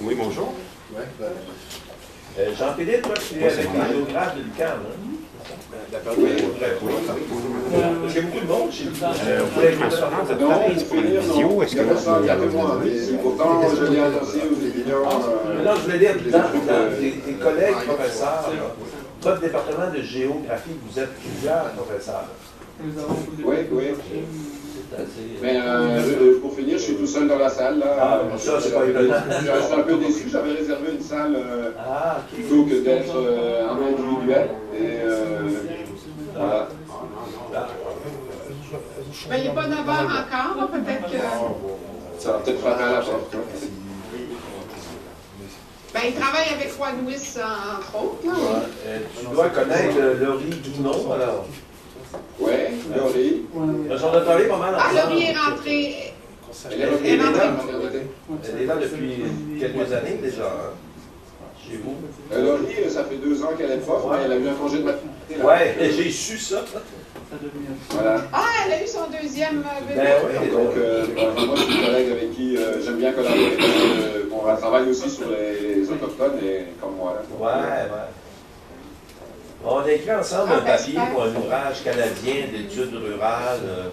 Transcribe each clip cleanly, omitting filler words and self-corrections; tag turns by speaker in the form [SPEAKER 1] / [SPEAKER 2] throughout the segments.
[SPEAKER 1] Oui, bonjour.
[SPEAKER 2] Ouais,
[SPEAKER 3] Jean-Philippe, toi, tu es avec les géographes de l'UQAM,
[SPEAKER 2] la période
[SPEAKER 3] oui. Parce qu'il y a beaucoup de monde chez vous. Vous pouvez être
[SPEAKER 1] Assurance de Paris pour une visio, est-ce que
[SPEAKER 2] pourtant, je l'ai annoncé aux étudiants.
[SPEAKER 3] Non, je voulais dire, dans tes collègues professeurs, votre département de géographie, vous êtes plusieurs professeurs.
[SPEAKER 2] Oui, oui. Mais pour finir, je suis tout seul dans la salle. Là.
[SPEAKER 3] Ah, ça, c'est pas évident.
[SPEAKER 2] Je reste un peu déçu. J'avais réservé une salle plutôt que d'être en individuel. Et voilà.
[SPEAKER 4] Ben, il n'est pas 9 heures encore, peut-être que...
[SPEAKER 2] Ça va peut-être frapper à la porte.
[SPEAKER 4] Ben, il travaille avec Roy Louis, entre autres. Là, oui.
[SPEAKER 3] Tu dois connaître Laurie Guinon, alors.
[SPEAKER 2] Oui, Laurie.
[SPEAKER 3] J'en ai parlé pas mal.
[SPEAKER 4] Ah, Laurie est rentrée.
[SPEAKER 2] Elle est
[SPEAKER 3] là depuis quelques années déjà, hein, chez vous.
[SPEAKER 2] Laurie, ça fait 2 ans qu'elle est prof, mais elle a eu un congé de maternité.
[SPEAKER 3] Oui, j'ai su ça.
[SPEAKER 2] Voilà.
[SPEAKER 4] Ah, elle a eu son deuxième bébé.
[SPEAKER 3] Ben oui.
[SPEAKER 2] Donc, moi, je suis une collègue avec qui j'aime bien collaborer parce qu'on travaille aussi sur les Autochtones et comme moi. Là.
[SPEAKER 3] Ouais. On a écrit ensemble un papier pour un ouvrage canadien d'études rurales.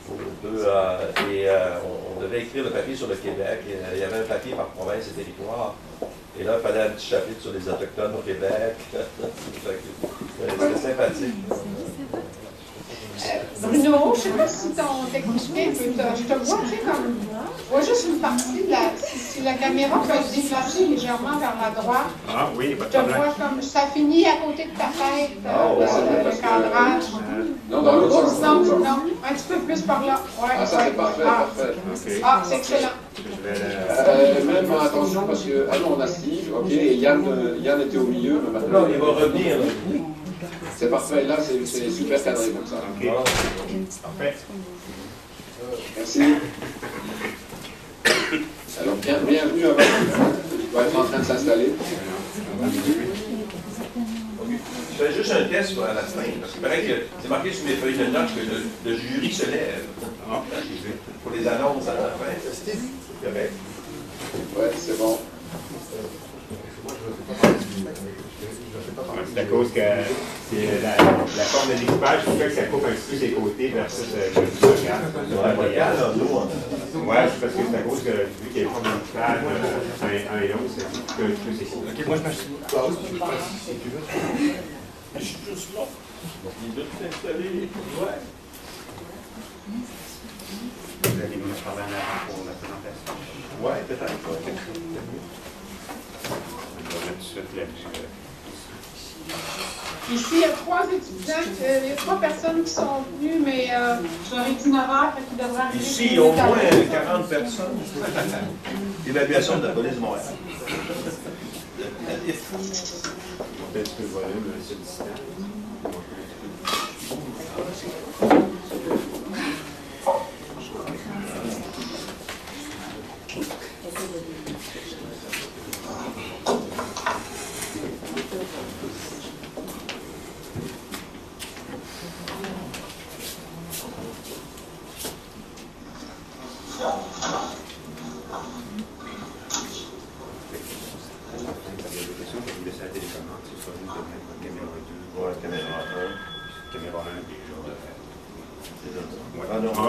[SPEAKER 3] On devait écrire le papier sur le Québec. Il y avait un papier par province et territoire. Et là, il fallait un petit chapitre sur les Autochtones au Québec. C'était sympathique.
[SPEAKER 4] Bruno, je ne sais pas si ton technicien peut je te vois, tu sais, comme... Je vois juste une partie de la... Si la caméra peut se déplacer légèrement vers la droite.
[SPEAKER 1] Ah oui, pas de
[SPEAKER 4] Je te
[SPEAKER 1] problème.
[SPEAKER 4] vois comme... Ça finit à côté de ta tête, le cadrage.
[SPEAKER 2] Non, dans l'autre sens.
[SPEAKER 4] Non, un petit peu plus par là. Ouais,
[SPEAKER 2] Ah, ça c'est parfait, parfait.
[SPEAKER 1] Okay.
[SPEAKER 4] Ah, c'est excellent.
[SPEAKER 2] Même attention parce que, non, on a Steve, ok, et Yann était au milieu, mais maintenant...
[SPEAKER 3] Non, il va revenir.
[SPEAKER 2] C'est parfait, là, c'est super cadré comme ça.
[SPEAKER 1] OK. Parfait.
[SPEAKER 2] Merci. Alors, bienvenue à votre... Il va être en train de s'installer.
[SPEAKER 3] Je fais juste un test à la fin, parce qu'il paraît que c'est marqué sur mes feuilles de notes que le jury se lève. Pour les annonces à la fin. C'est correct.
[SPEAKER 2] Ouais, c'est bon.
[SPEAKER 1] C'est à cause que c'est la forme de l'équipage qui fait que ça coupe un petit peu ses côtés versus le regarde. Ouais, c'est parce que c'est à cause que vu qu'il y a une forme de l'équipage, un et l'autre, c'est un peu c'est cool.
[SPEAKER 5] Ok, moi je m'achète. Si tu veux.
[SPEAKER 3] Je suis juste là. Il veut tout installer. Ouais.
[SPEAKER 1] Vous allez me parler en avant pour la présentation.
[SPEAKER 3] Ouais, peut-être.
[SPEAKER 1] Je vais mettre tout de suite là-dessus.
[SPEAKER 4] Ici, il y a 3 étudiants, il y a 3 personnes qui sont venues, mais j'aurais dit 9 heures, fait qu'ils devraient arriver.
[SPEAKER 3] Ici, il y a au moins 40 personnes. Évaluation de la police de Montréal.
[SPEAKER 1] Un petit peu le volume, c'est le système.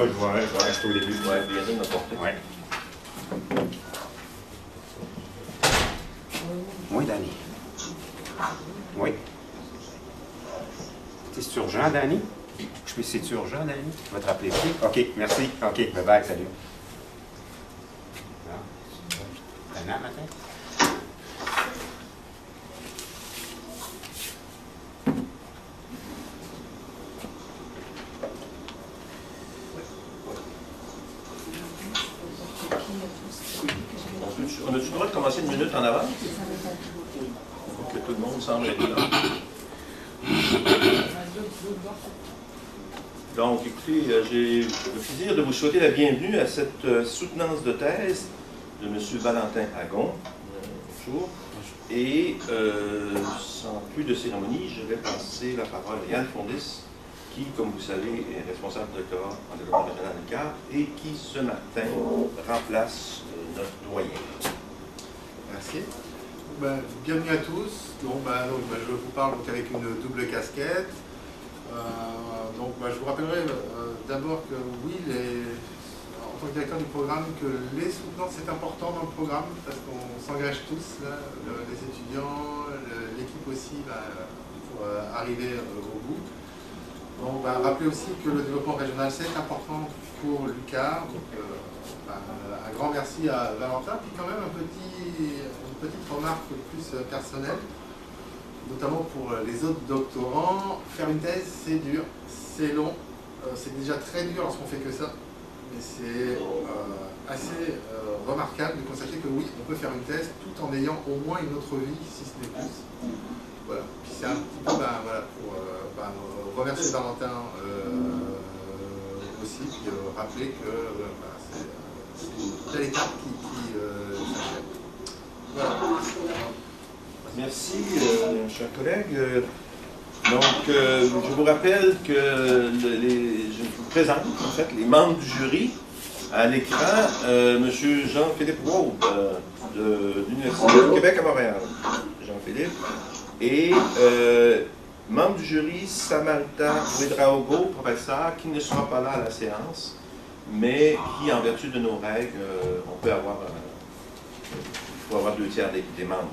[SPEAKER 1] Je vais rester au début.
[SPEAKER 3] Ouais, bien de m'apporter.
[SPEAKER 1] Ouais. Oui, Danny. Oui. C'est urgent, Danny? C'est urgent, Danny? Tu vas te rappeler qui? OK, merci. OK, bye-bye, salut. Dana, matin?
[SPEAKER 3] On a-tu le droit de commencer une minute en avance? Pour que tout le monde semble être là. Donc, écoutez, j'ai le plaisir de vous souhaiter la bienvenue à cette soutenance de thèse de M. Valentin Agon. Bonjour. Et sans plus de cérémonie, je vais passer la parole à Yann Fondis, qui, comme vous savez, est responsable de doctorat en développement régional à l'UQAM et qui, ce matin, remplace notre doyen.
[SPEAKER 5] Merci. Bienvenue à tous. Je vous parle donc avec une double casquette. Je vous rappellerai d'abord que oui, en tant que directeur du programme, que les soutenants c'est important dans le programme parce qu'on s'engage tous, là, les étudiants, l'équipe aussi, pour arriver au bout. Donc, rappelez aussi que le développement régional c'est important pour l'UQAR. Un grand merci à Valentin, puis quand même une petite remarque plus personnelle, notamment pour les autres doctorants. Faire une thèse, c'est dur, c'est long, c'est déjà très dur lorsqu'on fait que ça, mais c'est assez remarquable de constater que oui, on peut faire une thèse tout en ayant au moins une autre vie, si ce n'est plus. Voilà, puis c'est un petit peu pour remercier Valentin aussi, puis rappeler que c'est une telle étape qui s'achève. Voilà.
[SPEAKER 3] Merci, chers collègues. Je vous rappelle que je vous présente en fait les membres du jury. À l'écran, M. Jean-Philippe Waube de l'Université du Québec à Montréal. Jean-Philippe. Et membre du jury, Samantha Ouedraogo, professeur, qui ne sera pas là à la séance, mais qui, en vertu de nos règles, on peut avoir... il faut avoir 2/3 des membres.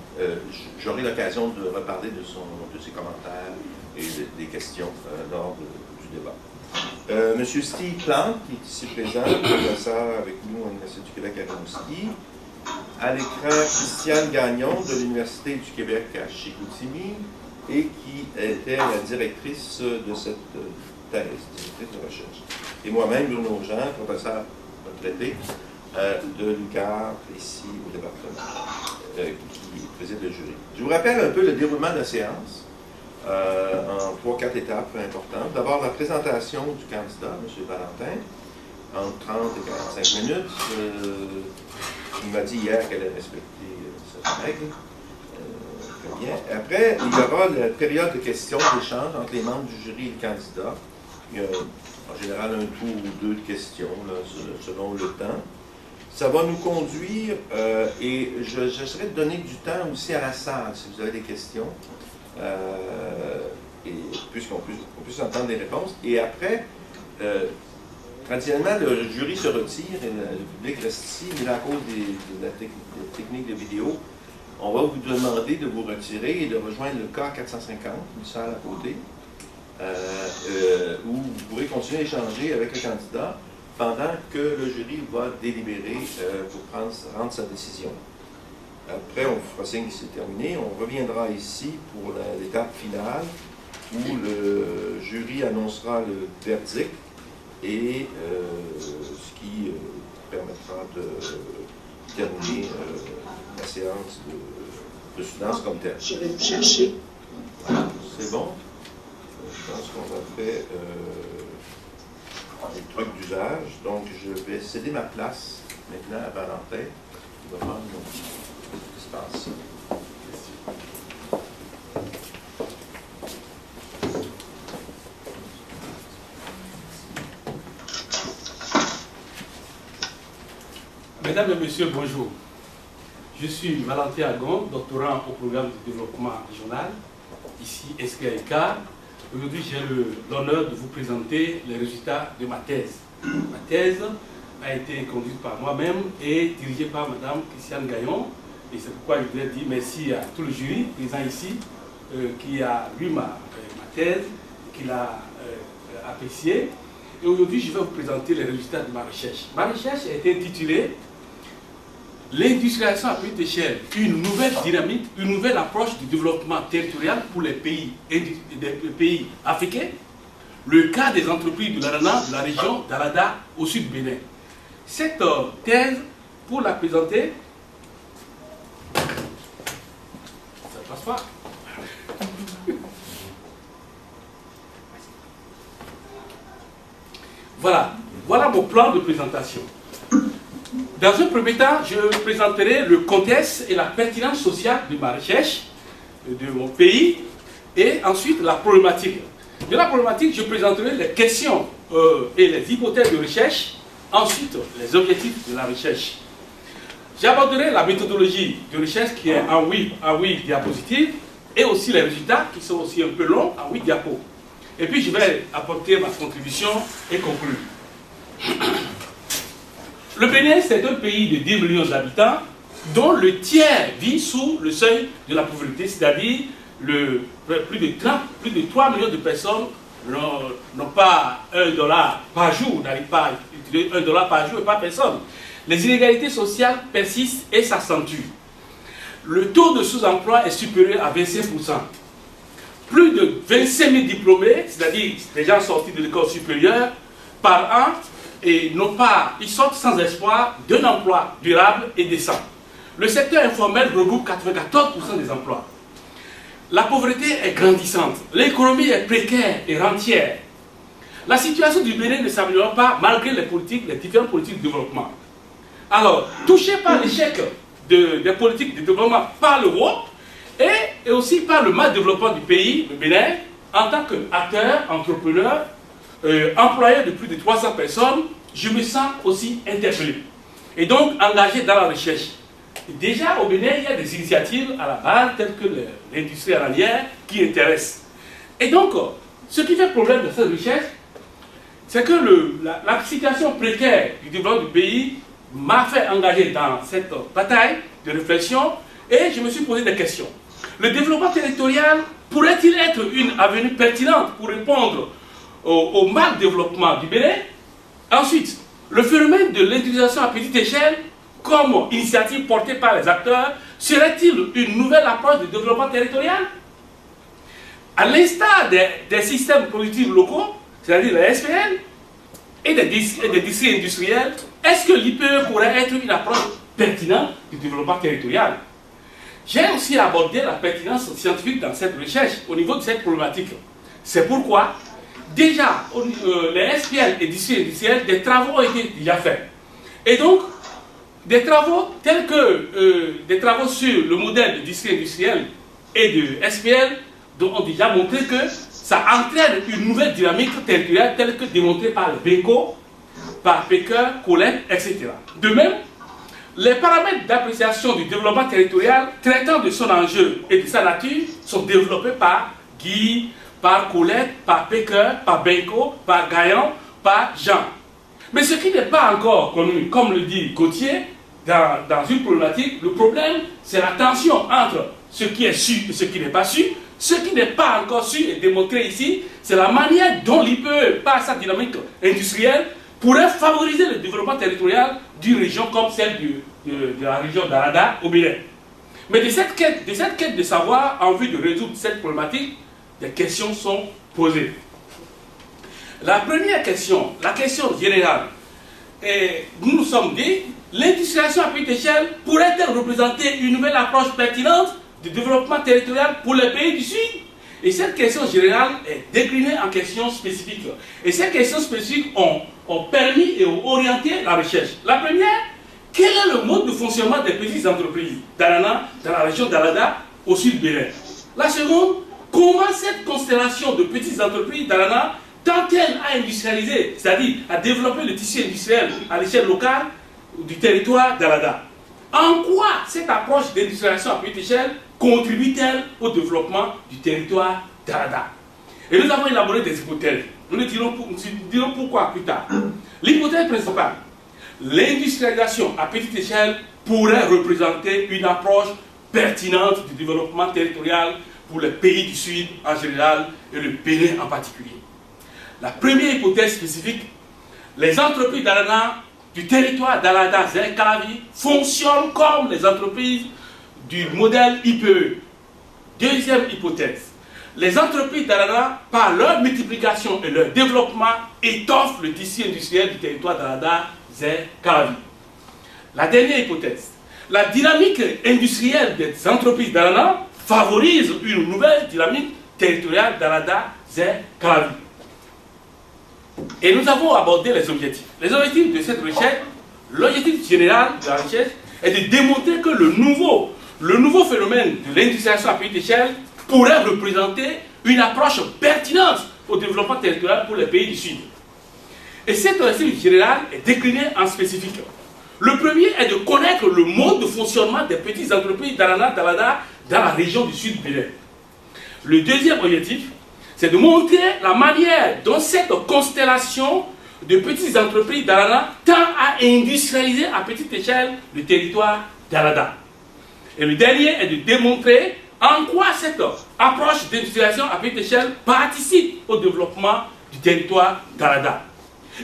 [SPEAKER 3] J'aurai l'occasion de reparler de ses commentaires et des questions lors du débat. Monsieur Steve Plante, qui est ici présent, professeur avec nous à l'Université du Québec à Rimouski. À l'écran, Christiane Gagnon de l'Université du Québec à Chicoutimi et qui était la directrice de cette thèse, directrice de recherche. Et moi-même, Bruno Jean, professeur retraité de l'UQAR ici au département, qui préside le jury. Je vous rappelle un peu le déroulement de la séance. En 3-4 étapes importantes. D'abord, la présentation du candidat, M. Valentin, entre 30 et 45 minutes. Il m'a dit hier qu'elle allait respecter cette règle. Très bien. Après, il y aura la période de questions, d'échange entre les membres du jury et le candidat. Il y a en général un tour ou deux de questions, là, selon le temps. Ça va nous conduire, et j'essaierai de donner du temps aussi à la salle, si vous avez des questions. Et puisqu'on puisse entendre des réponses. Et après, traditionnellement, le jury se retire et le public reste ici, mais à cause des techniques de vidéo, on va vous demander de vous retirer et de rejoindre le K450, une salle à côté, où vous pourrez continuer à échanger avec le candidat pendant que le jury va délibérer pour rendre sa décision. Après, on fera signe que c'est terminé. On reviendra ici pour l'étape finale où le jury annoncera le verdict et ce qui permettra de terminer la séance de soutenance comme telle.
[SPEAKER 6] Je vais vous chercher.
[SPEAKER 3] C'est bon? Je pense qu'on a fait des trucs d'usage. Donc, je vais céder ma place maintenant à Valentin. Il va prendre espace.
[SPEAKER 7] Mesdames et messieurs, bonjour. Je suis Valentin Agon, doctorant au programme de développement régional, ici SQAICAR. Aujourd'hui, j'ai l'honneur de vous présenter les résultats de ma thèse. Ma thèse a été conduite par moi-même et dirigée par Mme Christiane Gagnon. Et c'est pourquoi je voudrais dire merci à tout le jury présent ici qui a lu ma thèse, qui l'a appréciée. Et aujourd'hui, je vais vous présenter les résultats de ma recherche. Ma recherche a été intitulée « L'industrialisation à petite échelle, une nouvelle dynamique, une nouvelle approche du développement territorial pour les pays africains, le cas des entreprises de l'Arana, de la région d'Alada au sud Bénin. » Cette thèse, pour la présenter, ça ne passe pas. Voilà mon plan de présentation. Dans un premier temps, je présenterai le contexte et la pertinence sociale de ma recherche, de mon pays, et ensuite la problématique. De la problématique, je présenterai les questions et les hypothèses de recherche, ensuite les objectifs de la recherche. J'aborderai la méthodologie de recherche qui est en 8 diapositives et aussi les résultats qui sont aussi un peu longs en 8 diapos. Et puis je vais apporter ma contribution et conclure. Le Bénin, c'est un pays de 10 millions d'habitants dont le tiers vit sous le seuil de la pauvreté, c'est-à-dire plus de 3 millions de personnes n'ont pas $1 par jour, n'arrivent pas à utiliser $1 par jour et par personne. Les inégalités sociales persistent et s'accentuent. Le taux de sous-emploi est supérieur à 25%. Plus de 25 000 diplômés, c'est-à-dire des gens sortis de l'école supérieure, par an, et ils sortent sans espoir d'un emploi durable et décent. Le secteur informel regroupe 94% des emplois. La pauvreté est grandissante, l'économie est précaire et rentière. La situation du Bénin ne s'améliore pas malgré les différentes politiques de développement. Alors, touché par l'échec des politiques de développement par le haut et aussi par le mal développement du pays, le Bénin, en tant qu'acteur, entrepreneur, employeur de plus de 300 personnes, je me sens aussi interpellé. Et donc engagé dans la recherche. Déjà au Bénin, il y a des initiatives à la base, telles que l'industrie aranière, qui intéressent. Et donc, ce qui fait problème de cette recherche, c'est que la situation précaire du développement du pays m'a fait engager dans cette bataille de réflexion et je me suis posé des questions. Le développement territorial pourrait-il être une avenue pertinente pour répondre au mal développement du Bénin? Ensuite, le phénomène de l'utilisation à petite échelle comme initiative portée par les acteurs serait-il une nouvelle approche de développement territorial? À l'instar des systèmes productifs locaux, c'est-à-dire les SPL et des districts industriels, est-ce que l'IPE pourrait être une approche pertinente du développement territorial? J'ai aussi abordé la pertinence scientifique dans cette recherche au niveau de cette problématique. C'est pourquoi, déjà, les SPL et districts industriels, des travaux ont été déjà faits. Et donc, des travaux tels que des travaux sur le modèle de district industriel et de SPL ont déjà montré que ça entraîne une nouvelle dynamique territoriale telle que démontrée par le BECO, par Pecker, Colette, etc. De même, les paramètres d'appréciation du développement territorial traitant de son enjeu et de sa nature sont développés par Guy, par Colette, par Pecker, par Benko, par Gaillan, par Jean. Mais ce qui n'est pas encore connu, comme le dit Gauthier, dans une problématique, le problème, c'est la tension entre ce qui est su et ce qui n'est pas su. Ce qui n'est pas encore su et démontré ici, c'est la manière dont l'IPE, par sa dynamique industrielle, pourrait favoriser le développement territorial d'une région comme celle de la région d'Arada au Bénin. Mais de cette quête de savoir, en vue de résoudre cette problématique, des questions sont posées. La première question, la question générale, nous nous sommes dit, l'industrialisation à petite échelle pourrait-elle représenter une nouvelle approche pertinente de développement territorial pour les pays du Sud? Et cette question générale est déclinée en questions spécifiques. Et ces questions spécifiques ont permis et ont orienté la recherche. La première, quel est le mode de fonctionnement des petites entreprises d'Arana, dans la région d'Arada, au sud Bénin? La seconde, comment cette constellation de petites entreprises d'Arana tend-elle à industrialiser, c'est-à-dire à développer le tissu industriel à l'échelle locale du territoire d'Arada? En quoi cette approche d'industrialisation à petite échelle contribue-t-elle au développement du territoire d'Arada? Et nous avons élaboré des hypothèses. Nous dirons pourquoi plus tard. L'hypothèse principale, l'industrialisation à petite échelle pourrait représenter une approche pertinente du développement territorial pour les pays du Sud en général et le Bénin en particulier. La première hypothèse spécifique, les entreprises d'Arana du territoire d'Arada Zerkalavi fonctionnent comme les entreprises du modèle IPE. Deuxième hypothèse, les entreprises d'Arada, par leur multiplication et leur développement, étoffent le tissu industriel du territoire d'Arada Zerkalavi. La dernière hypothèse, la dynamique industrielle des entreprises d'Arada favorise une nouvelle dynamique territoriale d'Arada Zerkalavi. Et nous avons abordé les objectifs. Les objectifs de cette recherche, l'objectif général de la recherche est de démontrer que le nouveau phénomène de l'industrialisation à petite échelle pourrait représenter une approche pertinente au développement territorial pour les pays du Sud. Et cet objectif général est décliné en spécifique. Le premier est de connaître le mode de fonctionnement des petites entreprises d'Arana Dalada dans la région du Sud Bénin. Le deuxième objectif, c'est de montrer la manière dont cette constellation de petites entreprises d'Arana tend à industrialiser à petite échelle le territoire d'Arada. Et le dernier est de démontrer en quoi cette approche d'industrialisation à petite échelle participe au développement du territoire d'Arada.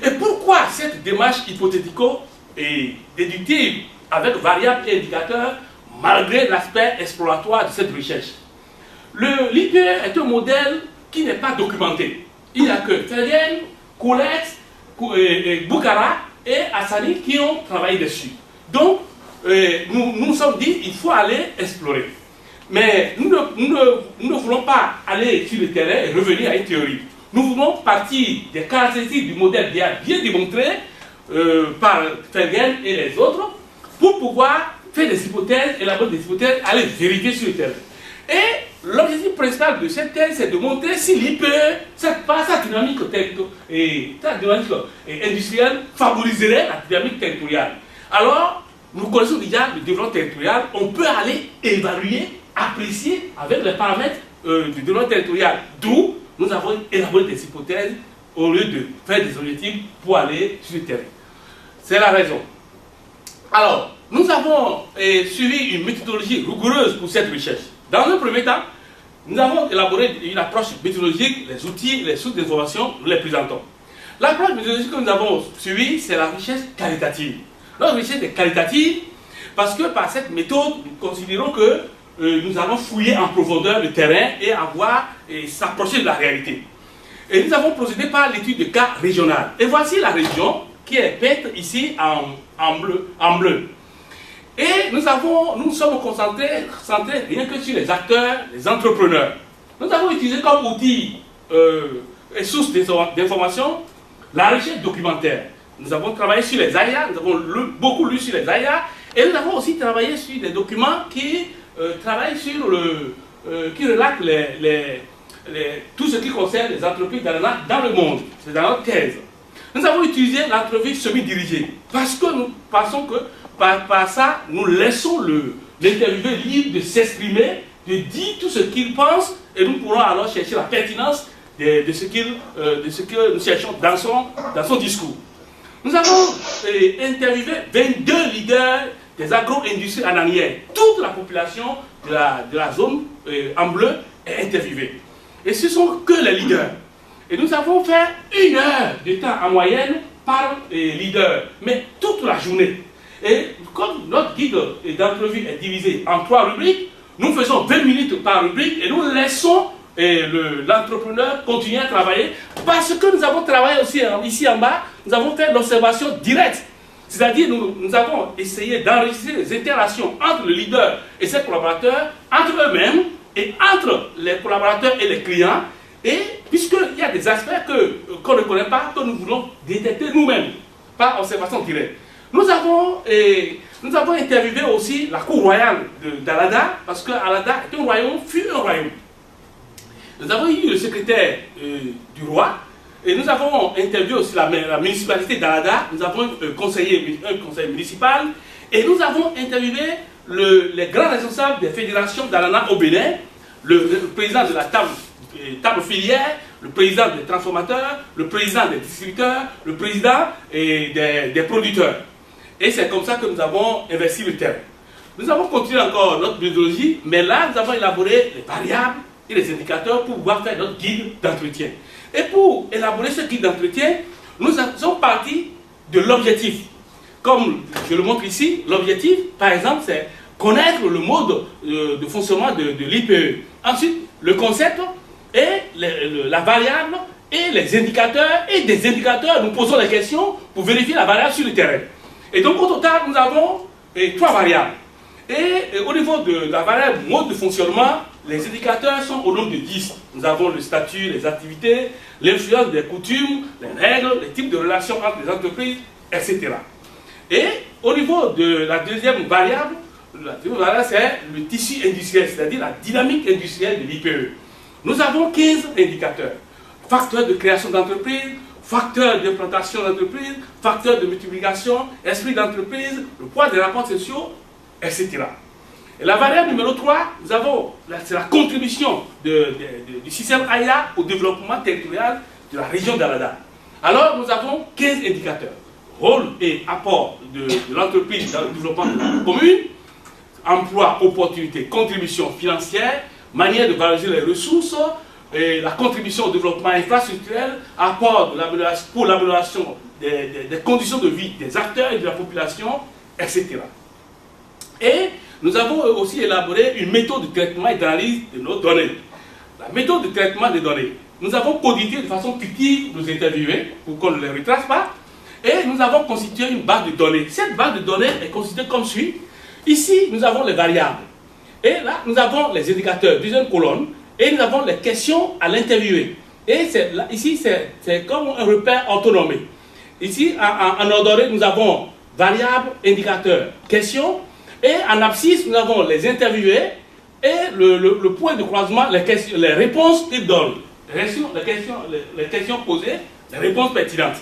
[SPEAKER 7] Et pourquoi cette démarche hypothético et déductive avec variables et indicateurs malgré l'aspect exploratoire de cette recherche? L'IPE est un modèle qui n'est pas documenté. Il n'y a que Fergen, Koulex, Boukara et Hassani qui ont travaillé dessus. Donc, nous nous sommes dit qu'il faut aller explorer. Mais nous ne voulons pas aller sur le terrain et revenir à une théorie. Nous voulons partir des caractéristiques du modèle bien démontré par Fergen et les autres pour pouvoir faire des hypothèses, élaborer des hypothèses, aller vérifier sur le terrain. Et l'objectif principal de cette thèse, c'est de montrer si l'IPE, sa dynamique industrielle, favoriserait la dynamique territoriale. Alors, nous connaissons déjà le développement territorial, on peut aller évaluer, apprécier avec les paramètres du développement territorial. D'où nous avons élaboré des hypothèses au lieu de faire des objectifs pour aller sur le terrain. C'est la raison. Alors, nous avons suivi une méthodologie rigoureuse pour cette recherche. Dans un premier temps, nous avons élaboré une approche méthodologique, les outils, les sources d'information, nous les présentons. L'approche méthodologique que nous avons suivie, c'est la recherche qualitative. Notre recherche est qualitative parce que par cette méthode, nous considérons que nous allons fouiller en profondeur le terrain et s'approcher de la réalité. Et nous avons procédé par l'étude de cas régional. Et voici la région qui est peinte ici en bleu. Et nous sommes concentrés rien que sur les acteurs, les entrepreneurs. Nous avons utilisé comme outil et source d'information la recherche documentaire. Nous avons travaillé sur les AIA, nous avons beaucoup lu sur les AIA, et nous avons aussi travaillé sur des documents qui travaillent sur qui relatent tout ce qui concerne les entreprises dans le monde. C'est dans notre thèse. Nous avons utilisé l'entreprise semi-dirigée parce que nous pensons que par ça, nous laissons l'interviewé libre de s'exprimer, de dire tout ce qu'il pense, et nous pourrons alors chercher la pertinence de ce que nous cherchons dans son discours. Nous avons interviewé 22 leaders des agro-industries ananiennes. Toute la population de la zone en bleu est interviewée. Et ce ne sont que les leaders. Et nous avons fait 1 heure de temps en moyenne par leader, mais toute la journée. Et comme notre guide d'entrevue est divisé en 3 rubriques, nous faisons 20 minutes par rubrique et nous laissons l'entrepreneur continuer à travailler parce que nous avons travaillé aussi ici en bas, nous avons fait l'observation directe. C'est-à-dire nous avons essayé d'enregistrer les interactions entre le leader et ses collaborateurs, entre eux-mêmes et entre les collaborateurs et les clients. Et puisqu'il y a des aspects qu'on ne connaît pas, que nous voulons détecter nous-mêmes par observation directe. Nous avons interviewé aussi la cour royale d'Alada, parce que Alada est un royaume, fut un royaume. Nous avons eu le secrétaire du roi, et nous avons interviewé aussi la municipalité d'Alada, nous avons un conseil municipal, et nous avons interviewé les grands responsables des fédérations d'Alana au Bénin, le président de la table filière, le président des transformateurs, le président des distributeurs, le président des producteurs. Et c'est comme ça que nous avons investi le terrain. Nous avons continué encore notre méthodologie, mais là, nous avons élaboré les variables et les indicateurs pour pouvoir faire notre guide d'entretien. Et pour élaborer ce guide d'entretien, nous sommes partis de l'objectif. Comme je le montre ici, l'objectif, par exemple, c'est connaître le mode de fonctionnement de l'IPE. Ensuite, le concept et la variable et les indicateurs. Et des indicateurs, nous posons des questions pour vérifier la variable sur le terrain. Et donc, au total, nous avons 3 variables. Et au niveau de la variable mode de fonctionnement, les indicateurs sont au nombre de 10. Nous avons le statut, les activités, l'influence des coutumes, les règles, les types de relations entre les entreprises, etc. Et au niveau de la deuxième variable, c'est le tissu industriel, c'est-à-dire la dynamique industrielle de l'IPE. Nous avons 15 indicateurs. Facteurs de création d'entreprise, facteurs d'implantation d'entreprise, facteurs de multiplication, esprit d'entreprise, le poids des rapports sociaux, etc. Et la variable numéro 3, nous avons, c'est la contribution du système AIA au développement territorial de la région d'Alada. Alors, nous avons 15 indicateurs. Rôle et apport de l'entreprise dans le développement de la commune, emploi, opportunités, contribution financière, manière de valoriser les ressources, et la contribution au développement infrastructurel, apport pour l'amélioration des conditions de vie des acteurs et de la population, etc. Et nous avons aussi élaboré une méthode de traitement et d'analyse de nos données. La méthode de traitement des données. Nous avons codifié de façon fictive nos interviewés pour qu'on ne les retrace pas. Et nous avons constitué une base de données. Cette base de données est constituée comme suit. Ici, nous avons les variables. Et là, nous avons les indicateurs, deuxième colonne. Et nous avons les questions à l'interviewé. Et ici, c'est comme un repère autonomé. Ici, en ordonnée, nous avons variables, indicateurs, questions. Et en abscisse, nous avons les interviewés et le point de croisement, les réponses qu'ils donnent. Les questions posées, les réponses pertinentes.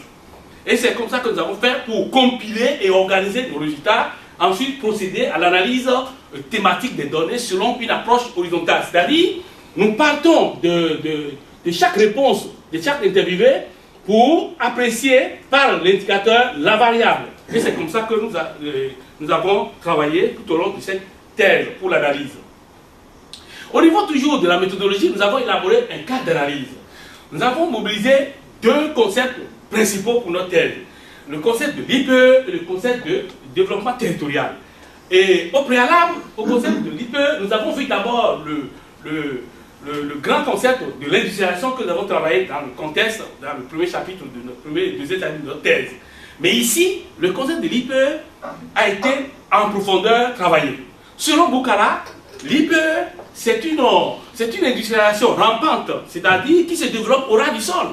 [SPEAKER 7] Et c'est comme ça que nous avons fait pour compiler et organiser nos résultats. Ensuite, procéder à l'analyse thématique des données selon une approche horizontale. C'est-à-dire, nous partons de chaque réponse, de chaque interviewé, pour apprécier par l'indicateur la variable. Et c'est comme ça que nous avons travaillé tout au long de cette thèse pour l'analyse. Au niveau toujours de la méthodologie, nous avons élaboré un cadre d'analyse. Nous avons mobilisé deux concepts principaux pour notre thèse. Le concept de l'IPE et le concept de développement territorial. Et au préalable, au concept de l'IPE, nous avons vu d'abord le grand concept de l'industrialisation que nous avons travaillé dans le contexte, dans le premier chapitre de notre deuxième année de notre thèse. Mais ici, le concept de l'IPE a été en profondeur travaillé. Selon Boukhara, l'IPE, c'est une industrialisation rampante, c'est-à-dire qui se développe au ras du sol.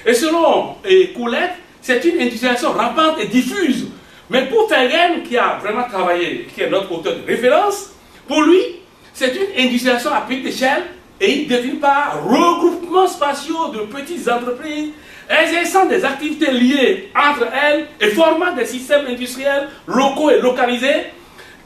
[SPEAKER 7] Et selon Coulette, c'est une industrialisation rampante et diffuse. Mais pour Fergen, qui a vraiment travaillé, qui est notre auteur de référence, pour lui, c'est une industrialisation à petite échelle et il définit par regroupement spatiaux de petites entreprises exerçant des activités liées entre elles et formant des systèmes industriels locaux et localisés,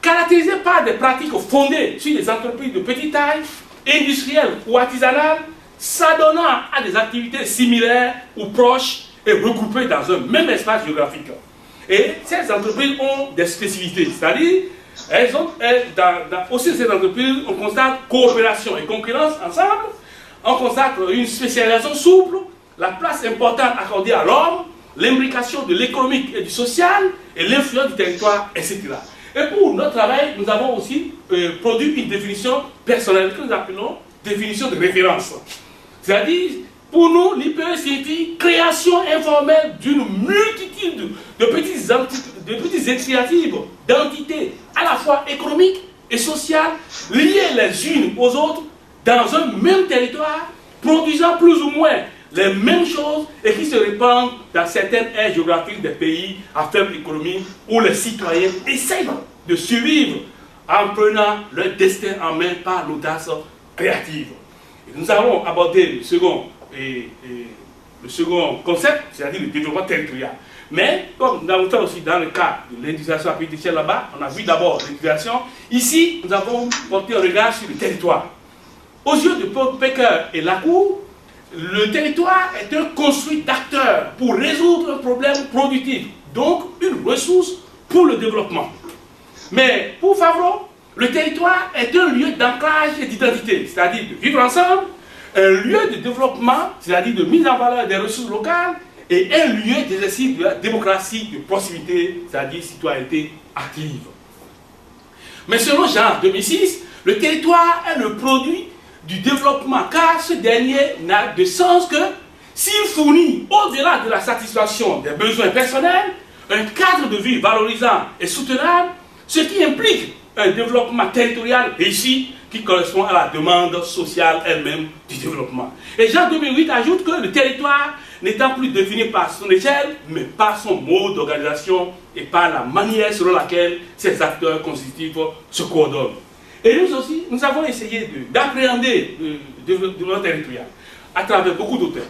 [SPEAKER 7] caractérisés par des pratiques fondées sur des entreprises de petite taille, industrielles ou artisanales, s'adonnant à des activités similaires ou proches et regroupées dans un même espace géographique. Et ces entreprises ont des spécificités, c'est-à-dire, aussi ces entreprises, on constate coopération et concurrence ensemble, on constate une spécialisation souple, la place importante accordée à l'homme, l'imbrication de l'économique et du social, et l'influence du territoire, etc. Et pour notre travail, nous avons aussi produit une définition personnelle que nous appelons définition de référence. C'est-à-dire, pour nous, l'IPE signifie création informelle d'une multitude de petites initiatives, d'entités à la fois économiques et sociales, liées les unes aux autres dans un même territoire, produisant plus ou moins les mêmes choses et qui se répandent dans certaines aires géographiques des pays à faible économie où les citoyens essayent de survivre en prenant leur destin en main par l'audace créative. Et nous allons aborder le second concept, c'est-à-dire le développement territorial. Mais, comme nous avons fait aussi dans le cas de l'industrialisation à petite échelle là-bas, on a vu d'abord l'industrialisation. Ici, nous avons porté un regard sur le territoire. Aux yeux de Pecker et Lacour, le territoire est un construit d'acteurs pour résoudre un problème productif, donc une ressource pour le développement. Mais pour Favreau, le territoire est un lieu d'ancrage et d'identité, c'est-à-dire de vivre ensemble, un lieu de développement, c'est-à-dire de mise en valeur des ressources locales, et un lieu d'exercice de la démocratie de proximité, c'est-à-dire citoyenneté active. Mais selon Jean 2006, le territoire est le produit du développement, car ce dernier n'a de sens que s'il fournit, au-delà de la satisfaction des besoins personnels, un cadre de vie valorisant et soutenable, ce qui implique un développement territorial réussi qui correspond à la demande sociale elle-même du développement. Et Jean 2008 ajoute que le territoire n'étant plus défini par son échelle, mais par son mode d'organisation et par la manière selon laquelle ces acteurs constitutifs se coordonnent. Et nous aussi, nous avons essayé d'appréhender le développement territorial à travers beaucoup d'auteurs.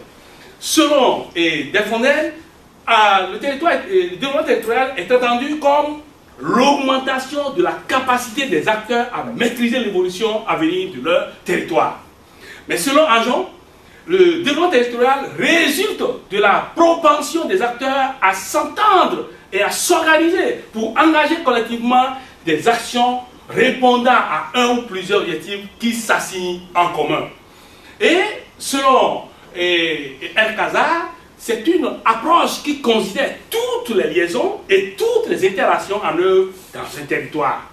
[SPEAKER 7] selon Delfondel, le développement territorial est entendu comme l'augmentation de la capacité des acteurs à maîtriser l'évolution à venir de leur territoire. Mais selon Ajon, le développement territorial résulte de la propension des acteurs à s'entendre et à s'organiser pour engager collectivement des actions répondant à un ou plusieurs objectifs qui s'assignent en commun. Et selon El Khazar, c'est une approche qui considère toutes les liaisons et toutes les interactions en œuvre dans un territoire.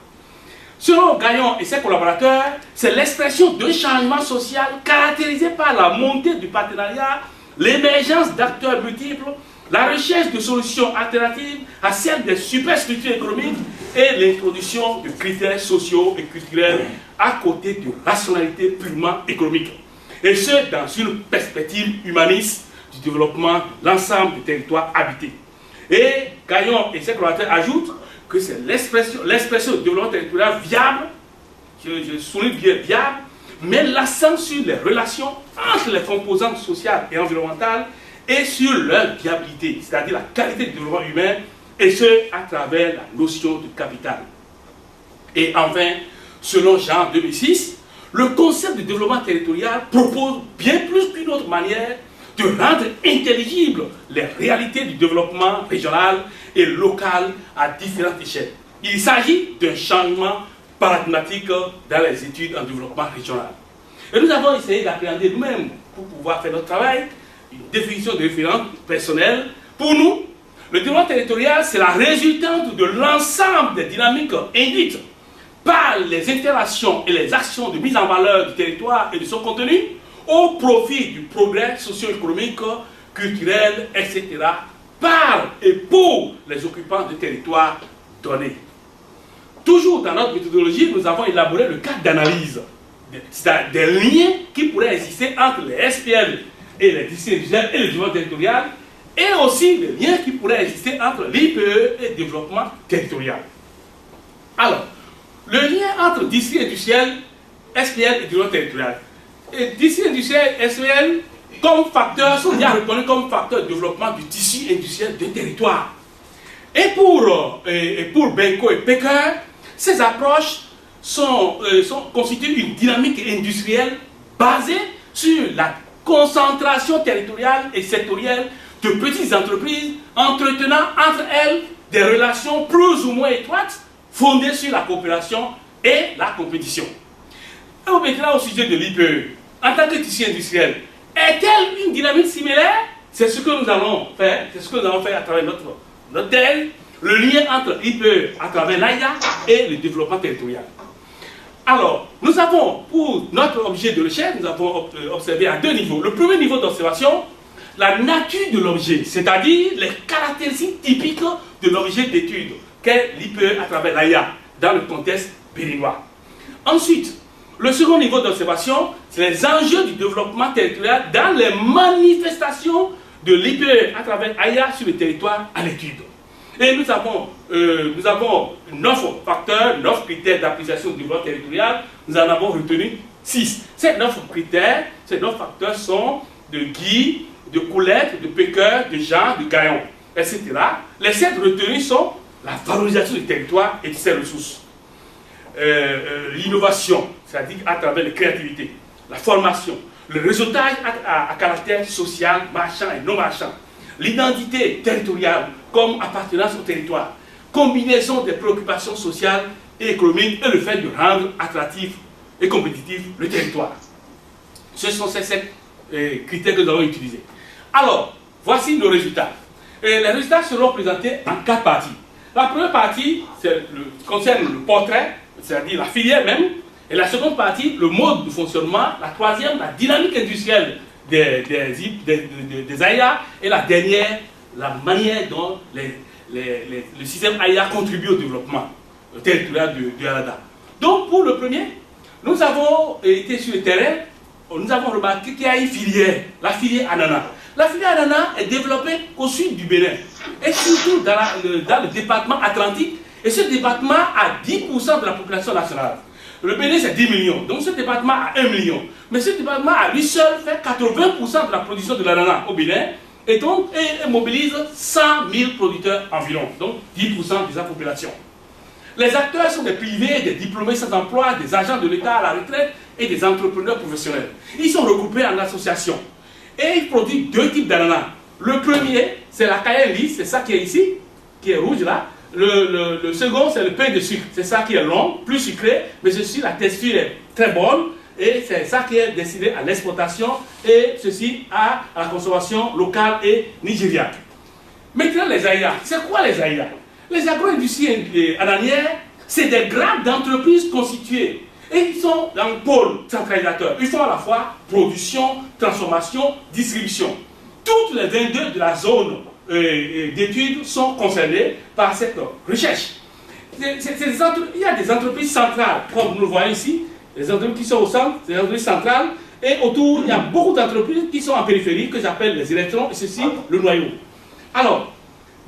[SPEAKER 7] Selon Gaillon et ses collaborateurs, c'est l'expression d'un changement social caractérisé par la montée du partenariat, l'émergence d'acteurs multiples, la recherche de solutions alternatives à celles des superstructures économiques et l'introduction de critères sociaux et culturels à côté de rationalité purement économique. Et ce, dans une perspective humaniste du développement de l'ensemble du territoire habité. Et Gaillon et ses collaborateurs ajoutent que c'est l'expression du développement territorial viable, je souligne bien viable, met l'accent sur les relations entre les composantes sociales et environnementales et sur leur viabilité, c'est-à-dire la qualité du développement humain, et ce, à travers la notion de capital. Et enfin, selon Jean 2006, le concept de développement territorial propose bien plus qu'une autre manière de rendre intelligibles les réalités du développement régional et local à différentes échelles. Il s'agit d'un changement paradigmatique dans les études en développement régional. Et nous avons essayé d'appréhender nous-mêmes, pour pouvoir faire notre travail, une définition de référence personnelle. Pour nous, le développement territorial, c'est la résultante de l'ensemble des dynamiques induites par les interactions et les actions de mise en valeur du territoire et de son contenu au profit du progrès socio-économique, culturel, etc., par et pour les occupants de territoires donnés. Toujours dans notre méthodologie, nous avons élaboré le cadre d'analyse, c'est-à-dire des liens qui pourraient exister entre les SPL et les districts industriels et le développement territorial, et aussi les liens qui pourraient exister entre l'IPE et le développement territorial. Alors, le lien entre district industriel, SPL et développement territorial. Et district industriel, SPL, comme facteur, sont bien reconnus comme facteur de développement du tissu industriel de territoire. Et pour Benko et Pecker, ces approches constituent une dynamique industrielle basée sur la concentration territoriale et sectorielle de petites entreprises entretenant entre elles des relations plus ou moins étroites fondées sur la coopération et la compétition. Et maintenant au sujet de l'IPE, en tant que tissu industriel, est-elle une dynamique similaire? C'est ce que nous allons faire, à travers notre thèse, le lien entre l'IPE à travers l'AIA et le développement territorial. Alors, nous avons, pour notre objet de recherche, nous avons observé à deux niveaux. Le premier niveau d'observation, la nature de l'objet, c'est-à-dire les caractéristiques typiques de l'objet d'étude qu'est l'IPE à travers l'AIA dans le contexte béninois. Ensuite, le second niveau d'observation, c'est les enjeux du développement territorial dans les manifestations de l'IPE à travers AIA sur le territoire à l'étude. Et nous avons 9 facteurs, 9 critères d'appréciation du développement territorial. Nous en avons retenu 6. Ces 9 critères, ces 9 facteurs sont de Guy, de Coulette, de Pecker, de Jean, de Gaillon, etc. Les 7 retenus sont la valorisation du territoire et de ses ressources. L'innovation, c'est-à-dire à travers la créativité, la formation, le réseautage à caractère social, marchand et non marchand, l'identité territoriale comme appartenance au territoire, combinaison des préoccupations sociales et économiques et le fait de rendre attractif et compétitif le territoire. Ce sont ces 7 critères que nous avons utilisés. Alors, voici nos résultats. Et les résultats seront présentés en 4 parties. La première partie concerne le portrait, c'est-à-dire la filière même, et la seconde partie, le mode de fonctionnement, la troisième, la dynamique industrielle des AIA, et la dernière, la manière dont le système AIA contribue au développement territorial de Alada. Donc pour le premier, nous avons été sur le terrain, nous avons remarqué qu'il y a une filière, la filière ananas. La filière ananas est développée au sud du Bénin, et surtout dans le département atlantique, Et ce département a 10% de la population nationale. Le Bénin, c'est 10 millions. Donc ce département a 1 million. Mais ce département, à lui seul, fait 80% de la production de l'ananas au Bénin. Et donc, il mobilise 100 000 producteurs environ. Donc 10% de sa population. Les acteurs sont des privés, des diplômés sans emploi, des agents de l'État à la retraite et des entrepreneurs professionnels. Ils sont regroupés en associations. Et ils produisent deux types d'ananas. Le premier, c'est la cayenne lisse, c'est ça qui est ici, qui est rouge là. Le second, c'est le pain de sucre, c'est ça qui est long, plus sucré, mais ceci, la texture est très bonne et c'est ça qui est destiné à l'exportation et ceci à la consommation locale et nigériane. Maintenant, les AIA. C'est quoi les AIA? Les agro-industries ananières, c'est des grappes d'entreprises constituées. Et ils sont dans le pôle centralisateur. Ils font à la fois production, transformation, distribution. Toutes les 22 de la zone d'études sont concernées par cette recherche. Il y a des entreprises centrales, comme nous le voyons ici, les entreprises qui sont au centre, des entreprises centrales, et autour, il y a beaucoup d'entreprises qui sont en périphérie, que j'appelle les électrons, et ceci, le noyau. Alors,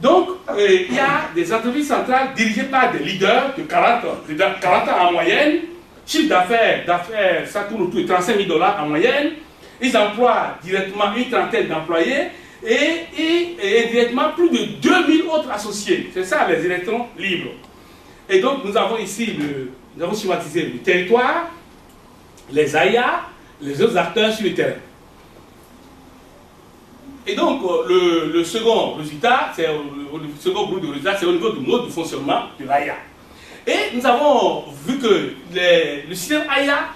[SPEAKER 7] donc, il y a des entreprises centrales dirigées par des leaders de 40 ans en moyenne, chiffre d'affaires, ça tourne autour de 35 000 $ en moyenne. Ils emploient directement une trentaine d'employés et indirectement plus de 2000 autres associés. C'est ça les électrons libres. Et donc, nous avons ici, nous avons schématisé le territoire, les AIA, les autres acteurs sur le terrain. Et donc, le second résultat, le second groupe de résultats, c'est au niveau du mode de fonctionnement de l'AIA. Et nous avons vu que le système AIA